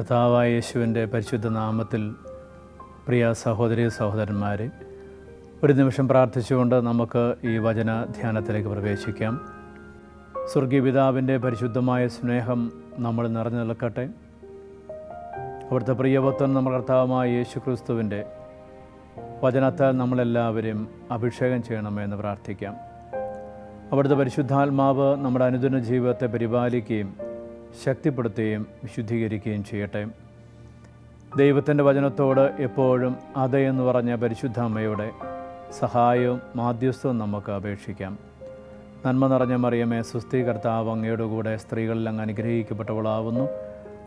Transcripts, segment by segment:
കർത്താവായ യേശുവിൻ്റെ പരിശുദ്ധ നാമത്തിൽ പ്രിയ സഹോദരി സഹോദരന്മാരെ, ഒരു നിമിഷം പ്രാർത്ഥിച്ചുകൊണ്ട് നമുക്ക് ഈ വചന ധ്യാനത്തിലേക്ക് പ്രവേശിക്കാം. സ്വർഗീയ പിതാവിൻ്റെ പരിശുദ്ധമായ സ്നേഹം നമ്മൾ നിറഞ്ഞു നിൽക്കട്ടെ. അവിടുത്തെ പ്രിയപുത്രൻ നമ്മുടെ കർത്താവായ യേശു ക്രിസ്തുവിൻ്റെ വചനത്താൽ നമ്മളെല്ലാവരെയും അഭിഷേകം ചെയ്യണമെന്ന് പ്രാർത്ഥിക്കാം. അവിടുത്തെ പരിശുദ്ധാത്മാവ് നമ്മുടെ അനുദിന ജീവിതത്തെ പരിപാലിക്കുകയും ശക്തിപ്പെടുത്തുകയും വിശുദ്ധീകരിക്കുകയും ചെയ്യട്ടെ. ദൈവത്തിൻ്റെ വചനത്തോട് എപ്പോഴും അതെ എന്ന് പറഞ്ഞ പരിശുദ്ധ അമ്മയുടെ സഹായവും മാധ്യസ്ഥവും നമുക്ക് അപേക്ഷിക്കാം. നന്മ നിറഞ്ഞ മറിയമേ, സുസ്ഥി, കർത്താവ് അങ്ങയുടെ കൂടെ സ്ത്രീകളിൽ അങ്ങ് അനുഗ്രഹിക്കപ്പെട്ടവളാവുന്നു.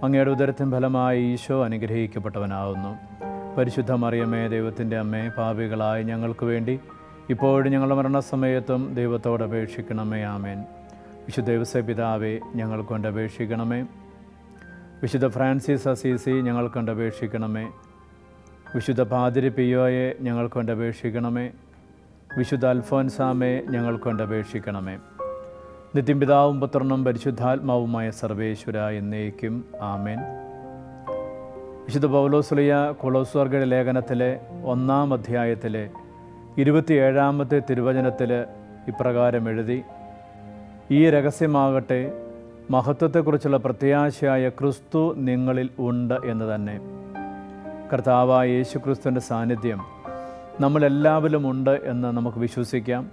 അങ്ങയുടെ ഉദരത്തിൻ ഫലമായി ഈശോ അനുഗ്രഹിക്കപ്പെട്ടവനാവുന്നു. പരിശുദ്ധ മറിയമേ, ദൈവത്തിൻ്റെ അമ്മേ, പാപികളായ ഞങ്ങൾക്ക് വേണ്ടി ഇപ്പോഴും ഞങ്ങളുടെ മരണസമയത്തും ദൈവത്തോട് അപേക്ഷിക്കണമേ. ആമേൻ. വിശുദ്ധ ദേവസ്വ പിതാവേ, ഞങ്ങൾക്ക് കൊണ്ട് അപേക്ഷിക്കണമേ. വിശുദ്ധ ഫ്രാൻസിസ് അസീസി, ഞങ്ങൾക്ക് കൊണ്ട് അപേക്ഷിക്കണമേ. വിശുദ്ധ പാതിരി പിയോയെ, ഞങ്ങൾക്ക് കൊണ്ട് അപേക്ഷിക്കണമേ. വിശുദ്ധ അൽഫോൻസാമെ, ഞങ്ങൾക്ക് കൊണ്ട് അപേക്ഷിക്കണമേ. നിത്യം പിതാവും പുത്രനും പരിശുദ്ധാത്മാവുമായ സർവേശ്വര എന്നേക്കും. ആമേൻ. വിശുദ്ധ പൗലോസ്ലീഹ കൊളോസ്യർക്കുടെ ലേഖനത്തിലെ 1-ാം അധ്യായത്തിലെ 27-ാമത്തെ തിരുവചനത്തിൽ ഇപ്രകാരം എഴുതി: ഈ രഹസ്യമാകട്ടെ, മഹത്വത്തെക്കുറിച്ചുള്ള പ്രത്യാശയായ ക്രിസ്തു നിങ്ങളിൽ ഉണ്ട് എന്ന് തന്നെ. കർത്താവായ യേശു ക്രിസ്തുവിൻ്റെ സാന്നിധ്യം നമ്മളെല്ലാവരിലും ഉണ്ട് എന്ന് നമുക്ക് വിശ്വസിക്കാം.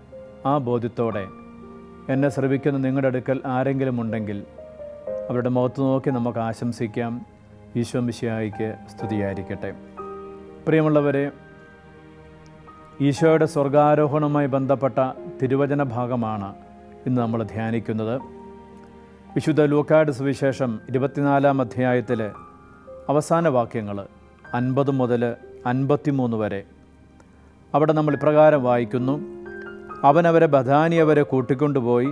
ആ ബോധ്യത്തോടെ എന്നെ ശ്രവിക്കുന്ന നിങ്ങളുടെ അടുക്കൽ ആരെങ്കിലും ഉണ്ടെങ്കിൽ അവരുടെ മുഖത്ത് നോക്കി നമുക്ക് ആശംസിക്കാം. ഈശോ മിശിഹായിക്ക് സ്തുതിയായിരിക്കട്ടെ. പ്രിയമുള്ളവരെ, ഈശോയുടെ സ്വർഗാരോഹണവുമായി ബന്ധപ്പെട്ട തിരുവചന ഭാഗമാണ് ഇന്ന് നമ്മൾ ധ്യാനിക്കുന്നത്. വിശുദ്ധ ലൂക്കായുടെ സുവിശേഷം 24-ാം അധ്യായത്തിലെ അവസാന വാക്യങ്ങൾ 50 മുതൽ 53 വരെ. അവിടെ നമ്മൾ ഇപ്രകാരം വായിക്കുന്നു: അവൻ അവരെ ബഥാനിയ വരെ കൂട്ടിക്കൊണ്ടുപോയി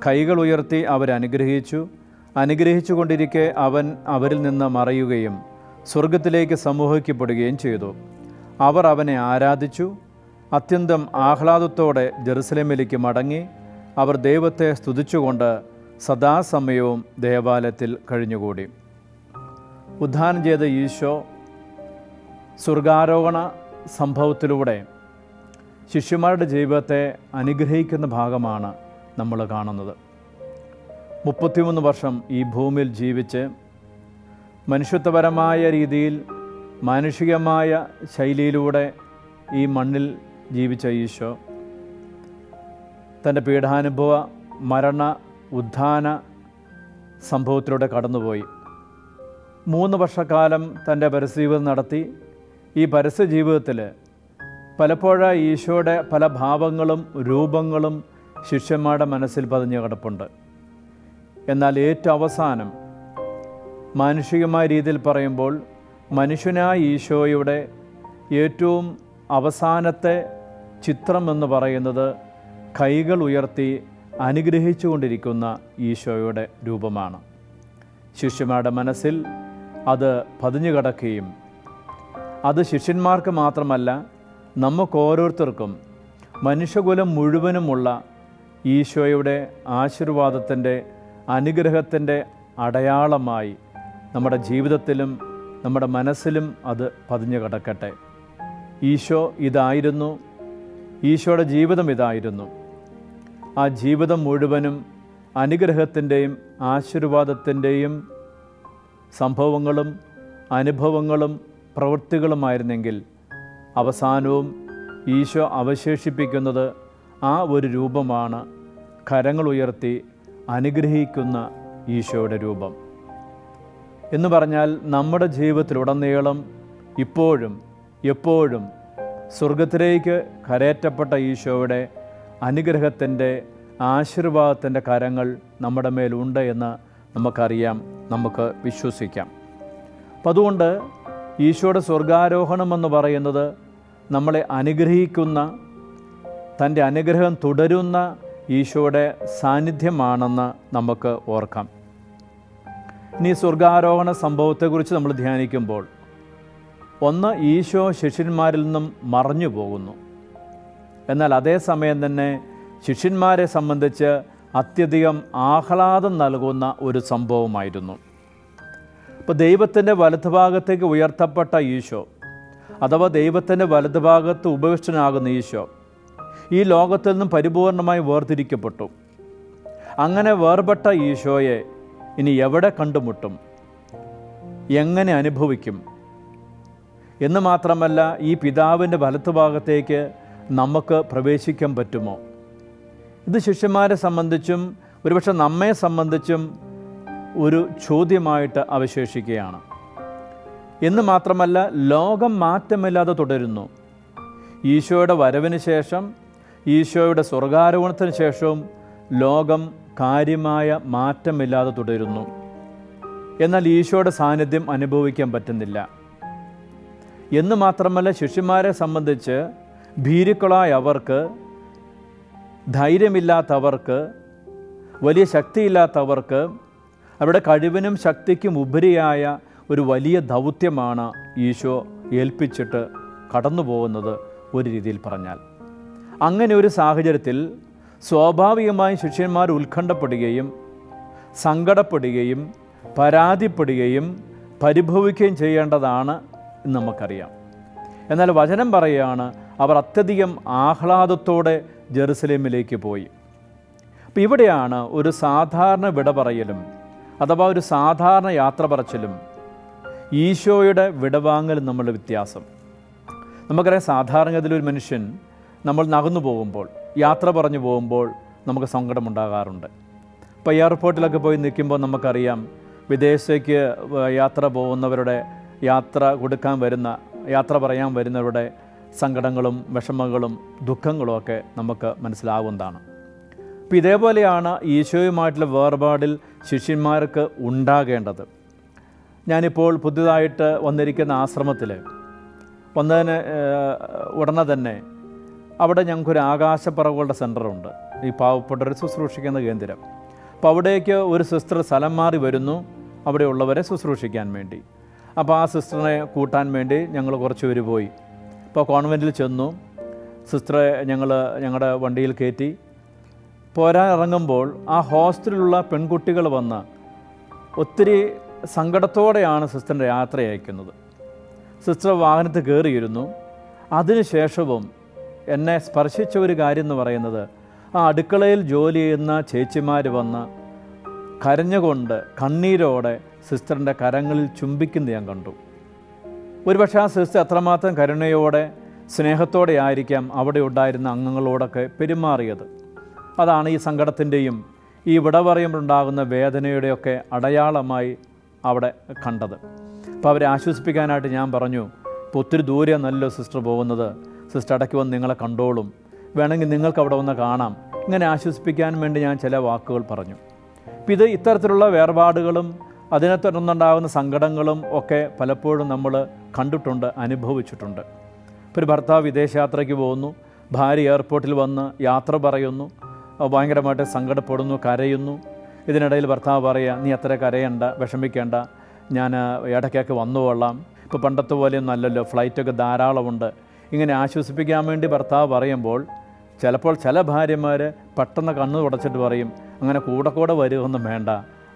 കൈകൾ ഉയർത്തി അവരെ അനുഗ്രഹിച്ചു കൊണ്ടിരിക്കെ അവൻ അവരിൽ നിന്ന് മറയുകയും സ്വർഗത്തിലേക്ക് സമൂഹിക്കപ്പെടുകയും ചെയ്തു. അവർ അവനെ ആരാധിച്ചു. അത്യന്തം ആഹ്ലാദത്തോടെ ജെറുസലേമിലേക്ക് മടങ്ങി അവർ ദൈവത്തെ സ്തുതിച്ചുകൊണ്ട് സദാസമയവും ദേവാലയത്തിൽ കഴിഞ്ഞുകൂടി. ഉദ്ധാനം ചെയ്ത ഈശോ സ്വർഗാരോഹണ സംഭവത്തിലൂടെ ശിഷ്യന്മാരുടെ ജീവിതത്തെ അനുഗ്രഹിക്കുന്ന ഭാഗമാണ് നമ്മൾ കാണുന്നത്. 33 വർഷം ഈ ഭൂമിയിൽ ജീവിച്ച് മനുഷ്യത്വപരമായ രീതിയിൽ മാനുഷികമായ ശൈലിയിലൂടെ ഈ മണ്ണിൽ ജീവിച്ച ഈശോ തൻ്റെ പീഡാനുഭവ, മരണ, ഉത്ഥാന സംഭവത്തിലൂടെ കടന്നുപോയി. 3 വർഷക്കാലം തൻ്റെ പരസ്യജീവിതം നടത്തി. ഈ പരസ്യജീവിതത്തിൽ പലപ്പോഴായി ഈശോയുടെ പല ഭാവങ്ങളും രൂപങ്ങളും ശിഷ്യന്മാരുടെ മനസ്സിൽ പതിഞ്ഞു കിടപ്പുണ്ട്. എന്നാൽ ഏറ്റവും അവസാനം മാനുഷികമായ രീതിയിൽ പറയുമ്പോൾ മനുഷ്യനായ ഈശോയുടെ ഏറ്റവും അവസാനത്തെ ചിത്രം എന്ന് പറയുന്നത് കൈകൾ ഉയർത്തി അനുഗ്രഹിച്ചു കൊണ്ടിരിക്കുന്ന ഈശോയുടെ രൂപമാണ്. ശിഷ്യന്മാരുടെ മനസ്സിൽ അത് പതിഞ്ഞു കിടക്കുകയും അത് ശിഷ്യന്മാർക്ക് മാത്രമല്ല നമുക്ക് ഓരോരുത്തർക്കും മനുഷ്യകുലം മുഴുവനുമുള്ള ഈശോയുടെ ആശീർവാദത്തിൻ്റെ, അനുഗ്രഹത്തിൻ്റെ അടയാളമായി നമ്മുടെ ജീവിതത്തിലും നമ്മുടെ മനസ്സിലും അത് പതിഞ്ഞു കിടക്കട്ടെ. ഈശോ ഇതായിരുന്നു, ഈശോയുടെ ജീവിതം ഇതായിരുന്നു. ആ ജീവിതം മുഴുവനും അനുഗ്രഹത്തിൻ്റെയും ആശീർവാദത്തിൻ്റെയും സംഭവങ്ങളും അനുഭവങ്ങളും പ്രവൃത്തികളുമായിരുന്നെങ്കിൽ അവസാനവും ഈശോ അവശേഷിപ്പിക്കുന്നത് ആ ഒരു രൂപമാണ്, കരങ്ങൾ ഉയർത്തി അനുഗ്രഹിക്കുന്ന ഈശോയുടെ രൂപം. എന്ന് പറഞ്ഞാൽ നമ്മുടെ ജീവിതത്തിലുടനീളം ഇപ്പോഴും എപ്പോഴും സ്വർഗത്തിലേക്ക് കരയേറ്റപ്പെട്ട ഈശോയുടെ അനുഗ്രഹത്തിൻ്റെ, ആശീർവാദത്തിൻ്റെ കരങ്ങൾ നമ്മുടെ മേലുണ്ട് എന്ന് നമുക്കറിയാം, നമുക്ക് വിശ്വസിക്കാം. അപ്പം അതുകൊണ്ട് ഈശോയുടെ സ്വർഗാരോഹണം എന്ന് പറയുന്നത് നമ്മളെ അനുഗ്രഹിക്കുന്ന, തൻ്റെ അനുഗ്രഹം തുടരുന്ന ഈശോയുടെ സാന്നിധ്യമാണെന്ന് നമുക്ക് ഓർക്കാം. ഇനി സ്വർഗാരോഹണ സംഭവത്തെക്കുറിച്ച് നമ്മൾ ധ്യാനിക്കുമ്പോൾ ഒന്ന്, ഈശോ ശിഷ്യന്മാരിൽ നിന്നും മറഞ്ഞു പോകുന്നു. എന്നാൽ അതേസമയം തന്നെ ശിഷ്യന്മാരെ സംബന്ധിച്ച് അത്യധികം ആഹ്ലാദം നൽകുന്ന ഒരു സംഭവമായിരുന്നു. അപ്പോൾ ദൈവത്തിൻ്റെ വലതുഭാഗത്തേക്ക് ഉയർത്തപ്പെട്ട ഈശോ, അഥവാ ദൈവത്തിൻ്റെ വലതുഭാഗത്ത് ഉപവിഷ്ടനാകുന്ന ഈശോ ഈ ലോകത്തിൽ നിന്നും പരിപൂർണമായി വേർതിരിക്കപ്പെട്ടു. അങ്ങനെ വേർപെട്ട ഈശോയെ ഇനി എവിടെ കണ്ടുമുട്ടും, എങ്ങനെ അനുഭവിക്കും എന്ന് മാത്രമല്ല, ഈ പിതാവിൻ്റെ വലത്തുഭാഗത്തേക്ക് നമുക്ക് പ്രവേശിക്കാൻ പറ്റുമോ? ഇത് ശിഷ്യന്മാരെ സംബന്ധിച്ചും ഒരുപക്ഷെ നമ്മെ സംബന്ധിച്ചും ഒരു ചോദ്യമായിട്ട് അവശേഷിക്കുകയാണ്. എന്ന് മാത്രമല്ല, ലോകം മാറ്റമില്ലാതെ തുടരുന്നു. ഈശോയുടെ വരവിന് ശേഷം, ഈശോയുടെ സ്വർഗാരോഹണത്തിന് ശേഷവും ലോകം കാര്യമായ മാറ്റമില്ലാതെ തുടരുന്നു. എന്നാൽ ഈശോയുടെ സാന്നിധ്യം അനുഭവിക്കാൻ പറ്റുന്നില്ല. എന്ന് മാത്രമല്ല, ശിഷ്യന്മാരെ സംബന്ധിച്ച് ഭീരുക്കളായ അവർക്ക്, ധൈര്യമില്ലാത്തവർക്ക്, വലിയ ശക്തിയില്ലാത്തവർക്ക് അവരുടെ കഴിവിനും ശക്തിക്കും ഉപരിയായ ഒരു വലിയ ദൗത്യമാണ് ഈശോ ഏൽപ്പിച്ചിട്ട് കടന്നു പോകുന്നത് ഒരു രീതിയിൽ പറഞ്ഞാൽ. അങ്ങനെ ഒരു സാഹചര്യത്തിൽ സ്വാഭാവികമായും ശിഷ്യന്മാർ ഉത്കണ്ഠപ്പെടുകയും സങ്കടപ്പെടുകയും പരാതിപ്പെടുകയും പരിഭവിക്കുകയും ചെയ്യേണ്ടതാണ് എന്ന് നമുക്കറിയാം. എന്നാൽ വചനം പറയുകയാണ്, അവർ അത്യധികം ആഹ്ലാദത്തോടെ ജെറുസലേമിലേക്ക് പോയി. അപ്പോൾ ഇവിടെയാണ് ഒരു സാധാരണ വിട പറയലും അഥവാ ഒരു സാധാരണ യാത്ര പറച്ചിലും ഈശോയുടെ വിടവാങ്ങലും നമ്മളുടെ വ്യത്യാസം. നമുക്കറിയാം, സാധാരണഗതിയിൽ ഒരു മനുഷ്യൻ നമ്മൾ നകന്നു പോകുമ്പോൾ, യാത്ര പറഞ്ഞു പോകുമ്പോൾ നമുക്ക് സങ്കടമുണ്ടാകാറുണ്ട്. ഇപ്പോൾ എയർപോർട്ടിലൊക്കെ പോയി നിൽക്കുമ്പോൾ നമുക്കറിയാം, വിദേശത്തേക്ക് യാത്ര പോകുന്നവരുടെ യാത്ര കൊടുക്കാൻ വരുന്ന, യാത്ര പറയാൻ വരുന്നവരുടെ സങ്കടങ്ങളും വിഷമങ്ങളും ദുഃഖങ്ങളും ഒക്കെ നമുക്ക് മനസ്സിലാവുന്നതാണ്. അപ്പോൾ ഇതേപോലെയാണ് ഈശോയുമായിട്ടുള്ള വേർപാടിൽ ശിഷ്യന്മാർക്ക് ഉണ്ടാകേണ്ടത്. ഞാനിപ്പോൾ പുതുതായിട്ട് വന്നിരിക്കുന്ന ആശ്രമത്തിൽ വന്നതിന് ഉടനെ തന്നെ അവിടെ ഞങ്ങൾക്കൊരു ആകാശപ്പറവുകളുടെ സെൻ്ററുണ്ട്, ഈ പാവപ്പെട്ടവരെ ശുശ്രൂഷിക്കുന്ന കേന്ദ്രം. അപ്പോൾ അവിടേക്ക് ഒരു സിസ്റ്റർ സ്ഥലം മാറി വരുന്നു അവിടെയുള്ളവരെ ശുശ്രൂഷിക്കാൻ വേണ്ടി. അപ്പോൾ ആ സിസ്റ്ററിനെ കൂട്ടാൻ വേണ്ടി ഞങ്ങൾ കുറച്ച് പേര് പോയി. അപ്പോൾ കോൺവെൻറ്റിൽ ചെന്നു, സിസ്റ്ററെ ഞങ്ങളുടെ വണ്ടിയിൽ കയറ്റി പോരാൻ ഇറങ്ങുമ്പോൾ ആ ഹോസ്റ്റലിലുള്ള പെൺകുട്ടികൾ വന്ന് ഒത്തിരി സങ്കടത്തോടെയാണ് സിസ്റ്ററിൻ്റെ യാത്ര അയക്കുന്നത്. സിസ്റ്റർ വാഹനത്തിൽ കയറിയിരുന്നു. അതിനുശേഷവും എന്നെ സ്പർശിച്ച ഒരു കാര്യം എന്ന് പറയുന്നത്, ആ അടുക്കളയിൽ ജോലി ചെയ്യുന്ന ചേച്ചിമാർ വന്ന് കരഞ്ഞുകൊണ്ട് കണ്ണീരോടെ സിസ്റ്ററിൻ്റെ കരങ്ങളിൽ ചുംബിക്കുന്നത് ഞാൻ കണ്ടു. ഒരുപക്ഷെ ആ സിസ്റ്റർ അത്രമാത്രം കരുണയോടെ സ്നേഹത്തോടെ ആയിരിക്കാം അവിടെ ഉണ്ടായിരുന്ന അംഗങ്ങളോടൊക്കെ പെരുമാറിയത്. അതാണ് ഈ സങ്കടത്തിൻ്റെയും ഈ വിട പറയുമ്പോഴുണ്ടാകുന്ന വേദനയുടെയൊക്കെ അടയാളമായി അവിടെ കണ്ടത്. അപ്പോൾ അവരെ ആശ്വസിപ്പിക്കാനായിട്ട് ഞാൻ പറഞ്ഞു, ഇപ്പോൾ ഒത്തിരി ദൂരെ നല്ലോ സിസ്റ്റർ പോകുന്നത്, സിസ്റ്റർ ഇടയ്ക്ക് വന്ന് നിങ്ങളെ കണ്ടോളും, വേണമെങ്കിൽ നിങ്ങൾക്ക് അവിടെ വന്ന് കാണാം. ഇങ്ങനെ ആശ്വസിപ്പിക്കാൻ വേണ്ടി ഞാൻ ചില വാക്കുകൾ പറഞ്ഞു. അപ്പോൾ ഇത് ഇത്തരത്തിലുള്ള വേർപാടുകളും അതിനെ തുടർന്നുണ്ടാകുന്ന സങ്കടങ്ങളും ഒക്കെ പലപ്പോഴും നമ്മൾ കണ്ടിട്ടുണ്ട്, അനുഭവിച്ചിട്ടുണ്ട്. ഇപ്പോൾ ഒരു ഭർത്താവ് വിദേശയാത്രയ്ക്ക് പോകുന്നു, ഭാര്യ എയർപോർട്ടിൽ വന്ന് യാത്ര പറയുന്നു, ഭയങ്കരമായിട്ട് സങ്കടപ്പെടുന്നു, കരയുന്നു. ഇതിനിടയിൽ ഭർത്താവ് പറയുക, നീ അത്ര കരയണ്ട, വിഷമിക്കേണ്ട, ഞാൻ ഇടയ്ക്കൊക്കെ വന്നുകൊള്ളാം, ഇപ്പോൾ പണ്ടത്തെ പോലെയൊന്നും അല്ലല്ലോ, ഫ്ലൈറ്റൊക്കെ ധാരാളമുണ്ട്. ഇങ്ങനെ ആശ്വസിപ്പിക്കാൻ വേണ്ടി ഭർത്താവ് പറയുമ്പോൾ ചിലപ്പോൾ ചില ഭാര്യമാർ പെട്ടെന്ന് കണ്ണ് തുടച്ചിട്ട് പറയും, അങ്ങനെ കൂടെ വരുമൊന്നും വേണ്ട,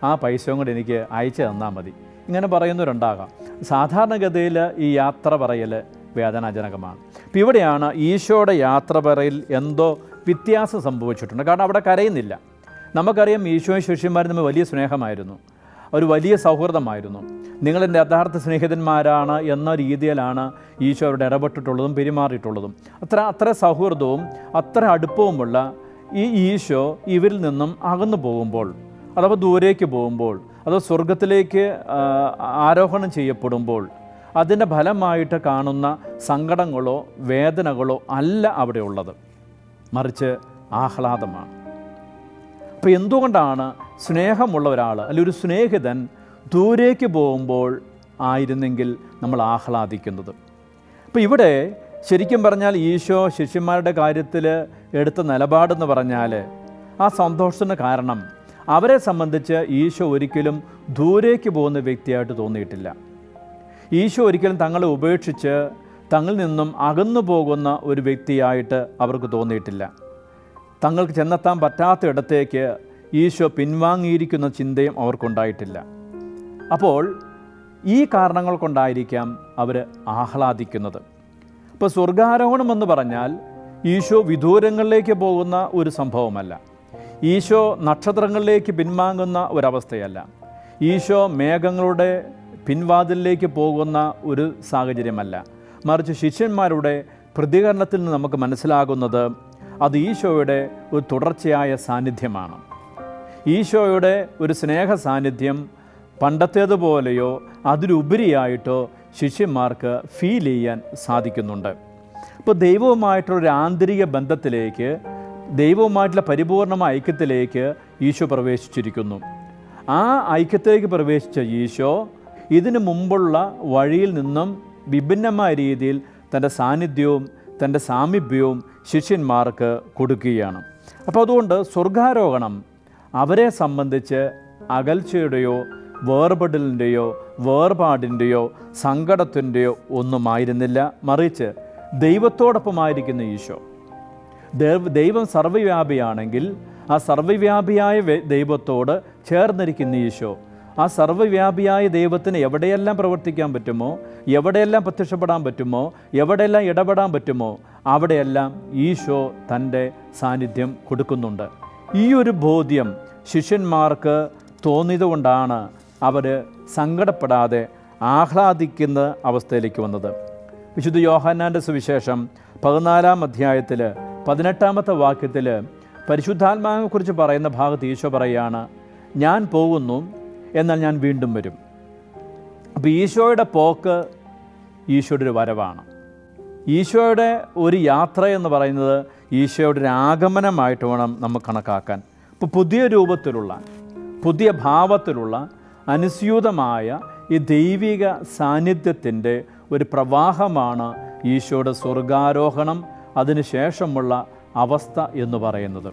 ആ പൈസയും കൂടി എനിക്ക് അയച്ചു തന്നാൽ മതി. ഇങ്ങനെ പറയുന്നവരുണ്ടാകാം. സാധാരണഗതിയിൽ ഈ യാത്ര പറയൽ വേദനാജനകമാണ്. അപ്പോൾ ഇവിടെയാണ് ഈശോയുടെ യാത്ര പറയിൽ എന്തോ വ്യത്യാസം സംഭവിച്ചിട്ടുണ്ട്. കാരണം അവിടെ കരയുന്നില്ല. നമുക്കറിയാം, ഈശോയും ശിഷ്യന്മാരും തമ്മിൽ വലിയ സ്നേഹമായിരുന്നു, ഒരു വലിയ സൗഹൃദമായിരുന്നു. നിങ്ങളെൻ്റെ യഥാർത്ഥ സ്നേഹിതന്മാരാണ് എന്ന രീതിയിലാണ് ഈശോ അവരുടെ ഇടപെട്ടിട്ടുള്ളതും പെരുമാറിയിട്ടുള്ളതും. അത്ര സൗഹൃദവും അത്ര അടുപ്പവുമുള്ള ഈ ഈശോ ഇവരിൽ നിന്നും അകന്നു പോകുമ്പോൾ, അഥവാ ദൂരേക്ക് പോകുമ്പോൾ, അഥവാ സ്വർഗത്തിലേക്ക് ആരോഹണം ചെയ്യപ്പെടുമ്പോൾ അതിൻ്റെ ഫലമായിട്ട് കാണുന്ന സങ്കടങ്ങളോ വേദനകളോ അല്ല അവിടെ ഉള്ളത്, മറിച്ച് ആഹ്ലാദമാണ്. അപ്പോൾ എന്തുകൊണ്ടാണ് സ്നേഹമുള്ള ഒരാൾ അല്ലെങ്കിൽ ഒരു സ്നേഹിതൻ ദൂരേക്ക് പോകുമ്പോൾ ആയിരുന്നെങ്കിൽ നമ്മൾ ആഹ്ലാദിക്കുന്നത്? അപ്പോൾ ഇവിടെ ശരിക്കും പറഞ്ഞാൽ ഈശോ ശിഷ്യന്മാരുടെ കാര്യത്തിൽ എടുത്ത നിലപാടെന്ന് പറഞ്ഞാൽ ആ സന്തോഷത്തിന് കാരണം അവരെ സംബന്ധിച്ച് ഈശോ ഒരിക്കലും ദൂരേക്ക് പോകുന്ന വ്യക്തിയായിട്ട് തോന്നിയിട്ടില്ല. ഈശോ ഒരിക്കലും തങ്ങളെ ഉപേക്ഷിച്ച് തങ്ങളിൽ നിന്നും അകന്നു പോകുന്ന ഒരു വ്യക്തിയായിട്ട് അവർക്ക് തോന്നിയിട്ടില്ല. തങ്ങൾക്ക് ചെന്നെത്താൻ പറ്റാത്ത ഇടത്തേക്ക് ഈശോ പിൻവാങ്ങിയിരിക്കുന്ന ചിന്തയും അവർക്കുണ്ടായിട്ടില്ല. അപ്പോൾ ഈ കാരണങ്ങൾ കൊണ്ടായിരിക്കാം അവർ ആഹ്ലാദിക്കുന്നത്. ഇപ്പോൾ സ്വർഗാരോഹണം എന്ന് പറഞ്ഞാൽ ഈശോ വിദൂരങ്ങളിലേക്ക് പോകുന്ന ഒരു സംഭവമല്ല. ഈശോ നക്ഷത്രങ്ങളിലേക്ക് പിൻവാങ്ങുന്ന ഒരവസ്ഥയല്ല. ഈശോ മേഘങ്ങളുടെ പിൻവാതിലിലേക്ക് പോകുന്ന ഒരു സാഹചര്യമല്ല. മറിച്ച് ശിഷ്യന്മാരുടെ പ്രതികരണത്തിൽ നിന്ന് നമുക്ക് മനസ്സിലാകുന്നത് അത് ഈശോയുടെ ഒരു തുടർച്ചയായ സാന്നിധ്യമാണ്. ഈശോയുടെ ഒരു സ്നേഹ സാന്നിധ്യം പണ്ടത്തേതുപോലെയോ അതിലുപരിയായിട്ടോ ശിഷ്യന്മാർക്ക് ഫീൽ ചെയ്യാൻ സാധിക്കുന്നുണ്ട്. ഇപ്പോൾ ദൈവവുമായിട്ടുള്ളൊരു ആന്തരിക ബന്ധത്തിലേക്ക്, ദൈവവുമായിട്ടുള്ള പരിപൂർണമായ ഐക്യത്തിലേക്ക് ഈശോ പ്രവേശിച്ചിരിക്കുന്നു. ആ ഐക്യത്തിലേക്ക് പ്രവേശിച്ച ഈശോ ഇതിനു മുമ്പുള്ള വഴിയിൽ നിന്നും വിഭിന്നമായ രീതിയിൽ തൻ്റെ സാന്നിധ്യവും തൻ്റെ സാമീപ്യവും ശിഷ്യന്മാർക്ക് കൊടുക്കുകയാണ്. അപ്പോൾ അതുകൊണ്ട് സ്വർഗാരോഹണം അവരെ സംബന്ധിച്ച് അകൽച്ചയുടെയോ വേർപെടലിൻ്റെയോ വേർപാടിൻ്റെയോ സങ്കടത്തിൻ്റെയോ ഒന്നുമായിരുന്നില്ല. മറിച്ച് ദൈവത്തോടൊപ്പമായിരിക്കുന്ന ഈശോ, ദൈവം സർവ്വവ്യാപിയാണെങ്കിൽ ആ സർവ്വവ്യാപിയായ ദൈവത്തോട് ചേർന്നിരിക്കുന്ന ഈശോ, ആ സർവ്വവ്യാപിയായ ദൈവത്തിന് എവിടെയെല്ലാം പ്രവർത്തിക്കാൻ പറ്റുമോ, എവിടെയെല്ലാം പ്രത്യക്ഷപ്പെടാൻ പറ്റുമോ, എവിടെയെല്ലാം ഇടപെടാൻ പറ്റുമോ അവിടെയെല്ലാം ഈശോ തൻ്റെ സാന്നിധ്യം കൊടുക്കുന്നുണ്ട്. ഈ ഒരു ബോധ്യം ശിഷ്യന്മാർക്ക് തോന്നിയതുകൊണ്ടാണ് അവർ സങ്കടപ്പെടാതെ ആഹ്ലാദിക്കുന്ന അവസ്ഥയിലേക്ക് വന്നത്. വിശുദ്ധ യോഹന്നാൻ്റെ സുവിശേഷം 14-ാം അധ്യായത്തിൽ 18-ാമത്തെ വാക്യത്തിൽ പരിശുദ്ധാത്മാവിനെക്കുറിച്ച് പറയുന്ന ഭാഗത്ത് ഈശോ പറയുകയാണ്, ഞാൻ പോകുന്നു, എന്നാൽ ഞാൻ വീണ്ടും വരും. അപ്പോൾ ഈശോയുടെ പോക്ക് ഈശോയുടെ ഒരു വരവാണ്. ഈശോയുടെ ഒരു യാത്ര എന്ന് പറയുന്നത് ഈശോയുടെ ഒരു ആഗമനമായിട്ട് വേണം നമുക്ക് കണക്കാക്കാൻ. ഇപ്പോൾ പുതിയ രൂപത്തിലുള്ള, പുതിയ ഭാവത്തിലുള്ള അനുസ്യൂതമായ ഈ ദൈവിക സാന്നിധ്യത്തിൻ്റെ ഒരു പ്രവാഹമാണ് ഈശോയുടെ സ്വർഗാരോഹണം, അതിനുശേഷമുള്ള അവസ്ഥ എന്ന് പറയുന്നത്.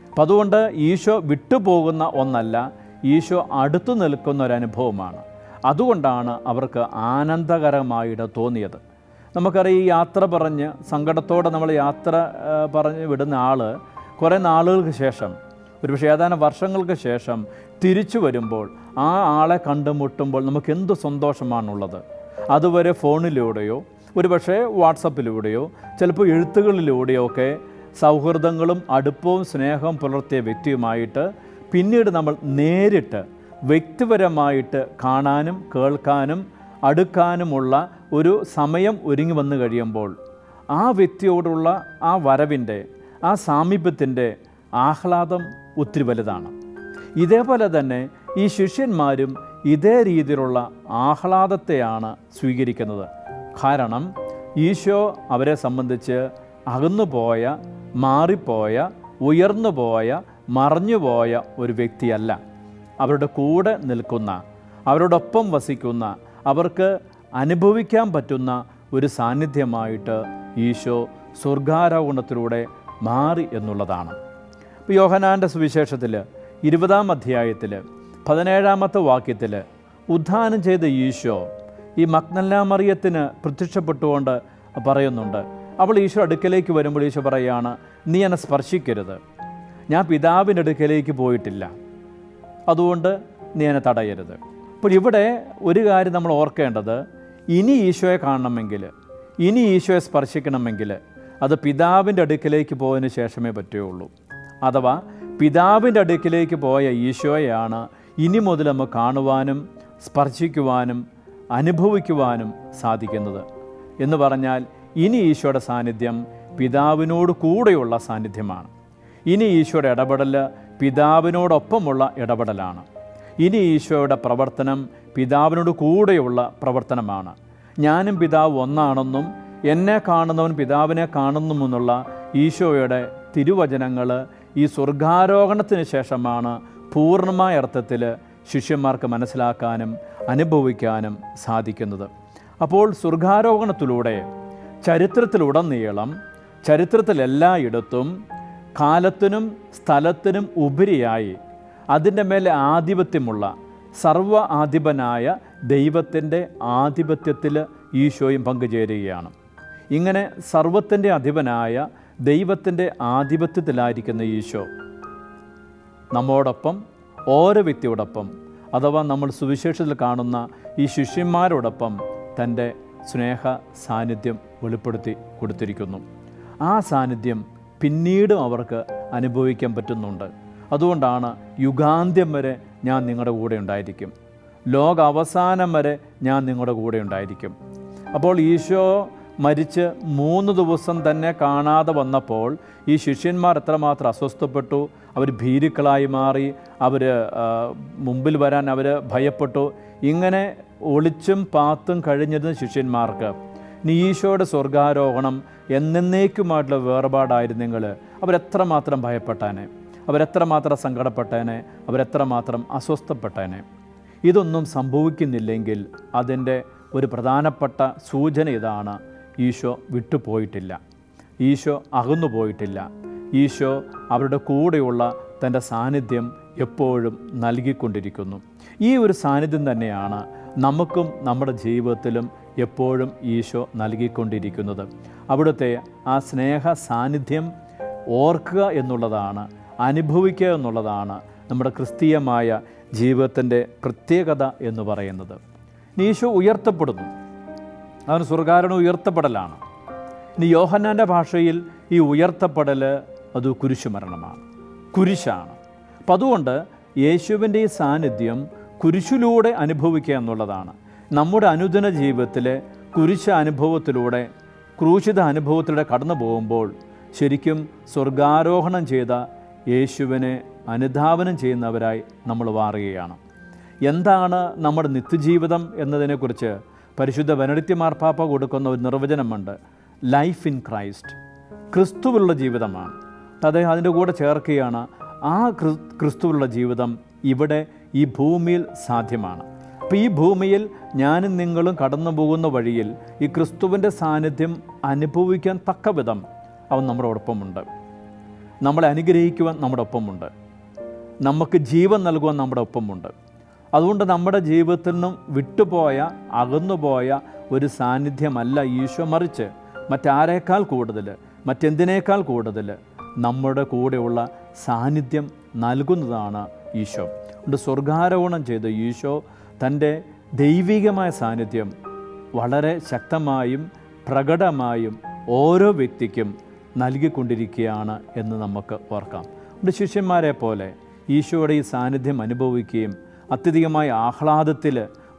അപ്പം അതുകൊണ്ട് ഈശോ വിട്ടുപോകുന്ന ഒന്നല്ല, ഈശോ അടുത്തു നിൽക്കുന്ന ഒരനുഭവമാണ്. അതുകൊണ്ടാണ് അവർക്ക് ആനന്ദകരമായിട്ട് തോന്നിയത്. നമുക്കറിയാം, ഈ യാത്ര പറഞ്ഞ് സങ്കടത്തോടെ നമ്മൾ യാത്ര പറഞ്ഞ് വിടുന്ന ആൾ കുറേ നാളുകൾക്ക് ശേഷം, ഒരുപക്ഷെ ഏതാനും വർഷങ്ങൾക്ക് ശേഷം തിരിച്ചു വരുമ്പോൾ ആ ആളെ കണ്ടുമുട്ടുമ്പോൾ നമുക്ക് എന്ത് സന്തോഷമാണുള്ളത്. അതുവരെ ഫോണിലൂടെയോ ഒരുപക്ഷെ വാട്സപ്പിലൂടെയോ ചിലപ്പോൾ എഴുത്തുകളിലൂടെയോ ഒക്കെ സൗഹൃദങ്ങളും അടുപ്പവും സ്നേഹവും പുലർത്തിയ വ്യക്തിയുമായിട്ട് പിന്നീട് നമ്മൾ നേരിട്ട് വ്യക്തിപരമായിട്ട് കാണാനും കേൾക്കാനും അടുക്കാനുമുള്ള ഒരു സമയം ഒരുങ്ങി വന്നു കഴിയുമ്പോൾ ആ വ്യക്തിയോടുള്ള ആ വരവിൻ്റെ, ആ സാമീപ്യത്തിൻ്റെ ആഹ്ലാദം ഒത്തിരി വലുതാണ്. ഇതേപോലെ തന്നെ ഈ ശിഷ്യന്മാരും ഇതേ രീതിയിലുള്ള ആഹ്ലാദത്തെയാണ് സ്വീകരിക്കുന്നത്. കാരണം ഈശോ അവരെ സംബന്ധിച്ച് അകന്നുപോയ, മാറിപ്പോയ, ഉയർന്നുപോയ, മറഞ്ഞുപോയ ഒരു വ്യക്തിയല്ല. അവരുടെ കൂടെ നിൽക്കുന്ന, അവരോടൊപ്പം വസിക്കുന്ന, അവർക്ക് അനുഭവിക്കാൻ പറ്റുന്ന ഒരു സാന്നിധ്യമായിട്ട് ഈശോ സ്വർഗാരോഹണത്തിലൂടെ മാറി എന്നുള്ളതാണ്. ഇപ്പോൾ യോഹന്നാൻ്റെ സുവിശേഷത്തിൽ 20-ാം അധ്യായത്തിൽ 17-ാമത്തെ വാക്യത്തിൽ ഉദ്ധാനം ചെയ്ത ഈശോ ഈ മഗ്ദലന മറിയത്തിന് പ്രത്യക്ഷപ്പെട്ടുകൊണ്ട് പറയുന്നുണ്ട്. അവൾ ഈശോ അടുക്കലേക്ക് വരുമ്പോൾ ഈശോ പറയുകയാണ്, നീ എന്നെ സ്പർശിക്കരുത്, ഞാൻ പിതാവിൻ്റെ അടുക്കലേക്ക് പോയിട്ടില്ല, അതുകൊണ്ട് നീ എന്നെ തടയരുത്. അപ്പോൾ ഇവിടെ ഒരു കാര്യം നമ്മൾ ഓർക്കേണ്ടത്, ഇനി ഈശോയെ കാണണമെങ്കിൽ, ഇനി ഈശോയെ സ്പർശിക്കണമെങ്കിൽ അത് പിതാവിൻ്റെ അടുക്കലേക്ക് പോയതിന് ശേഷമേ പറ്റുകയുള്ളൂ. അഥവാ പിതാവിൻ്റെ അടുക്കിലേക്ക് പോയ ഈശോയെയാണ് ഇനി മുതൽ നമുക്ക് കാണുവാനും സ്പർശിക്കുവാനും അനുഭവിക്കുവാനും സാധിക്കുന്നത്. എന്ന് പറഞ്ഞാൽ ഇനി ഈശോയുടെ സാന്നിധ്യം പിതാവിനോട് കൂടെയുള്ള സാന്നിധ്യമാണ്. ഇനി ഈശോയുടെ ഇടപെടൽ പിതാവിനോടൊപ്പമുള്ള ഇടപെടലാണ്. ഇനി ഈശോയുടെ പ്രവർത്തനം പിതാവിനോട് കൂടെയുള്ള പ്രവർത്തനമാണ്. ഞാനും പിതാവ് ഒന്നാണെന്നും എന്നെ കാണുന്നവൻ പിതാവിനെ കാണുന്നുമെന്നുള്ള ഈശോയുടെ തിരുവചനങ്ങൾ ഈ സ്വർഗാരോഹണത്തിന് ശേഷമാണ് പൂർണ്ണമായ അർത്ഥത്തിൽ ശിഷ്യന്മാർക്ക് മനസ്സിലാക്കാനും അനുഭവിക്കാനും സാധിക്കുന്നത്. അപ്പോൾ സ്വർഗാരോഹണത്തിലൂടെ ചരിത്രത്തിലുടനീളം, ചരിത്രത്തിലെല്ലായിടത്തും കാലത്തിനും സ്ഥലത്തിനും ഉപരിയായി അതിൻ്റെ മേലെ ആധിപത്യമുള്ള സർവ്വ ആധിപനായ ദൈവത്തിൻ്റെ ആധിപത്യത്തിൽ ഈശോയും പങ്കുചേരുകയാണ്. ഇങ്ങനെ സർവത്തിൻ്റെ അധിപനായ ദൈവത്തിൻ്റെ ആധിപത്യത്തിലായിരിക്കുന്ന ഈശോ നമ്മോടൊപ്പം, ഓരോ വ്യക്തിയോടൊപ്പം, അഥവാ നമ്മൾ സുവിശേഷത്തിൽ കാണുന്ന ഈ ശിഷ്യന്മാരോടൊപ്പം തൻ്റെ സ്നേഹ സാന്നിധ്യം വെളിപ്പെടുത്തി കൊടുത്തിരിക്കുന്നു. ആ സാന്നിധ്യം പിന്നീടും അവർക്ക് അനുഭവിക്കാൻ പറ്റുന്നുണ്ട്. അതുകൊണ്ടാണ് യുഗാന്ത്യം വരെ ഞാൻ നിങ്ങളുടെ കൂടെ ഉണ്ടായിരിക്കും, ലോക അവസാനം വരെ ഞാൻ നിങ്ങളുടെ കൂടെ ഉണ്ടായിരിക്കും. അപ്പോൾ ഈശോ മരിച്ച് 3 ദിവസം തന്നെ കാണാതെ വന്നപ്പോൾ ഈ ശിഷ്യന്മാർ എത്രമാത്രം അസ്വസ്ഥപ്പെട്ടു. അവർ ഭീരുക്കളായി മാറി, അവർ മുമ്പിൽ വരാൻ അവർ ഭയപ്പെട്ടു. ഇങ്ങനെ ഒളിച്ചും പാത്തും കഴിഞ്ഞിരുന്ന ശിഷ്യന്മാർക്ക് ഇനി ഈശോയുടെ സ്വർഗാരോഹണം എന്നേക്കുമായിട്ടുള്ള വേർപാടായിരുന്നെങ്കിൽ അവരെത്രമാത്രം ഭയപ്പെട്ടേനെ, അവരെത്രമാത്രം സങ്കടപ്പെട്ടേനെ, അവരെത്രമാത്രം അസ്വസ്ഥപ്പെട്ടേനെ. ഇതൊന്നും സംഭവിക്കുന്നില്ലെങ്കിൽ അതിൻ്റെ ഒരു പ്രധാനപ്പെട്ട സൂചന ഇതാണ്: ഈശോ വിട്ടുപോയിട്ടില്ല, ഈശോ അകന്നു പോയിട്ടില്ല. ഈശോ അവരുടെ കൂടെയുള്ള തൻ്റെ സാന്നിധ്യം എപ്പോഴും നൽകിക്കൊണ്ടിരിക്കുന്നു. ഈ ഒരു സാന്നിധ്യം തന്നെയാണ് നമുക്കും നമ്മുടെ ജീവിതത്തിലും എപ്പോഴും ഈശോ നൽകിക്കൊണ്ടിരിക്കുന്നത്. അവിടുത്തെ ആ സ്നേഹ സാന്നിധ്യം ഓർക്കുക എന്നുള്ളതാണ്, അനുഭവിക്കുക എന്നുള്ളതാണ് നമ്മുടെ ക്രിസ്തീയമായ ജീവിതത്തിൻ്റെ പ്രത്യേകത എന്ന് പറയുന്നത്. ഈശോ ഉയർത്തപ്പെടുന്നു, അവന് സ്വർഗാരോഹണം ഉയർത്തപ്പെടലാണ്. ഇനി യോഹന്നാൻ്റെ ഭാഷയിൽ ഈ ഉയർത്തപ്പെടൽ അത് കുരിശുമരണമാണ്, കുരിശാണ്. അപ്പം അതുകൊണ്ട് യേശുവിൻ്റെ ഈ സാന്നിധ്യം കുരിശിലൂടെ അനുഭവിക്കുക എന്നുള്ളതാണ്. നമ്മുടെ അനുദിന ജീവിതത്തിലെ കുരിശ് അനുഭവത്തിലൂടെ, ക്രൂശിത അനുഭവത്തിലൂടെ കടന്നു പോകുമ്പോൾ ശരിക്കും സ്വർഗാരോഹണം ചെയ്ത യേശുവിനെ അനുധാവനം ചെയ്യുന്നവരായി നമ്മൾ മാറുകയാണ്. എന്താണ് നമ്മുടെ നിത്യജീവിതം എന്നതിനെക്കുറിച്ച് പരിശുദ്ധ ബെനഡിക്റ്റ് മാർപ്പാപ്പ കൊടുക്കുന്ന ഒരു നിർവചനമുണ്ട്. ലൈഫ് ഇൻ ക്രൈസ്റ്റ്, ക്രിസ്തുവിലുള്ള ജീവിതമാണ്. അദ്ദേഹം അതിൻ്റെ കൂടെ ചേർക്കുകയാണ്, ആ ക്രിസ്തുവിലുള്ള ജീവിതം ഇവിടെ ഈ ഭൂമിയിൽ സാധ്യമാണ്. അപ്പോൾ ഈ ഭൂമിയിൽ ഞാനും നിങ്ങളും കടന്നു പോകുന്ന വഴിയിൽ ഈ ക്രിസ്തുവിൻ്റെ സാന്നിധ്യം അനുഭവിക്കാൻ തക്ക വിധം അവൻ നമ്മുടെ ഒപ്പമുണ്ട്. നമ്മളെ അനുഗ്രഹിക്കുവാൻ നമ്മുടെ ഒപ്പമുണ്ട്, നമുക്ക് ജീവൻ നൽകുവാൻ നമ്മുടെ ഒപ്പമുണ്ട്. അതുകൊണ്ട് നമ്മുടെ ജീവിതത്തിൽ നിന്നും വിട്ടുപോയ, അകന്നുപോയ ഒരു സാന്നിധ്യമല്ല ഈശോ, മറിച്ച് മറ്റാരേക്കാൾ കൂടുതൽ, മറ്റെന്തിനേക്കാൾ കൂടുതൽ നമ്മുടെ കൂടെയുള്ള സാന്നിധ്യം നൽകുന്നതാണ് ഈശോ. അതുകൊണ്ട് സ്വർഗാരോഹണം ചെയ്ത ഈശോ തൻ്റെ ദൈവികമായ സാന്നിധ്യം വളരെ ശക്തമായും പ്രകടമായും ഓരോ വ്യക്തിക്കും നൽകിക്കൊണ്ടിരിക്കുകയാണ് എന്ന് നമുക്ക് ഓർക്കാം. നമ്മുടെ ശിഷ്യന്മാരെ പോലെ ഈശോയുടെ ഈ സാന്നിധ്യം അനുഭവിക്കുകയും അത്യധികമായ ആഹ്ലാദത്തിൽ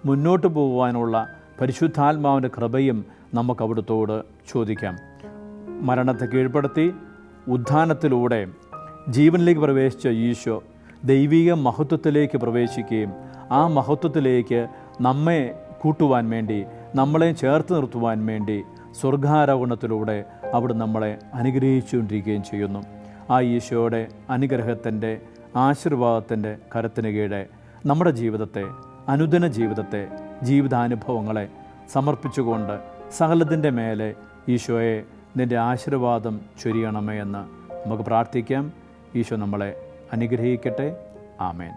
മുന്നോട്ട് പോകുവാനുള്ള പരിശുദ്ധാത്മാവിൻ്റെ കൃപയും നമുക്ക് അവിടുത്തോട് ചോദിക്കാം. മരണത്തെ കീഴ്പ്പെടുത്തി ഉത്ഥാനത്തിലൂടെ ജീവനിലേക്ക് പ്രവേശിച്ച ഈശോ ദൈവിക മഹത്വത്തിലേക്ക് പ്രവേശിക്കുകയും ആ മഹത്വത്തിലേക്ക് നമ്മെ കൂട്ടുവാൻ വേണ്ടി, നമ്മളെ ചേർത്ത് നിർത്തുവാൻ വേണ്ടി സ്വർഗാരോഹണത്തിലൂടെ അവിടെ നമ്മളെ അനുഗ്രഹിച്ചുകൊണ്ടിരിക്കുകയും ചെയ്യുന്നു. ആ ഈശോയുടെ അനുഗ്രഹത്തിൻ്റെ, ആശീർവാദത്തിൻ്റെ കരത്തിന് കീഴെ നമ്മുടെ ജീവിതത്തെ, അനുദിന ജീവിതത്തെ, ജീവിതാനുഭവങ്ങളെ സമർപ്പിച്ചുകൊണ്ട് സകലത്തിൻ്റെ മേലെ ഈശോയെ നിൻ്റെ ആശീർവാദം ചൊരിയണമേ എന്ന് നമുക്ക് പ്രാർത്ഥിക്കാം. ഈശോ നമ്മളെ അനുഗ്രഹിക്കട്ടെ. ആമേൻ.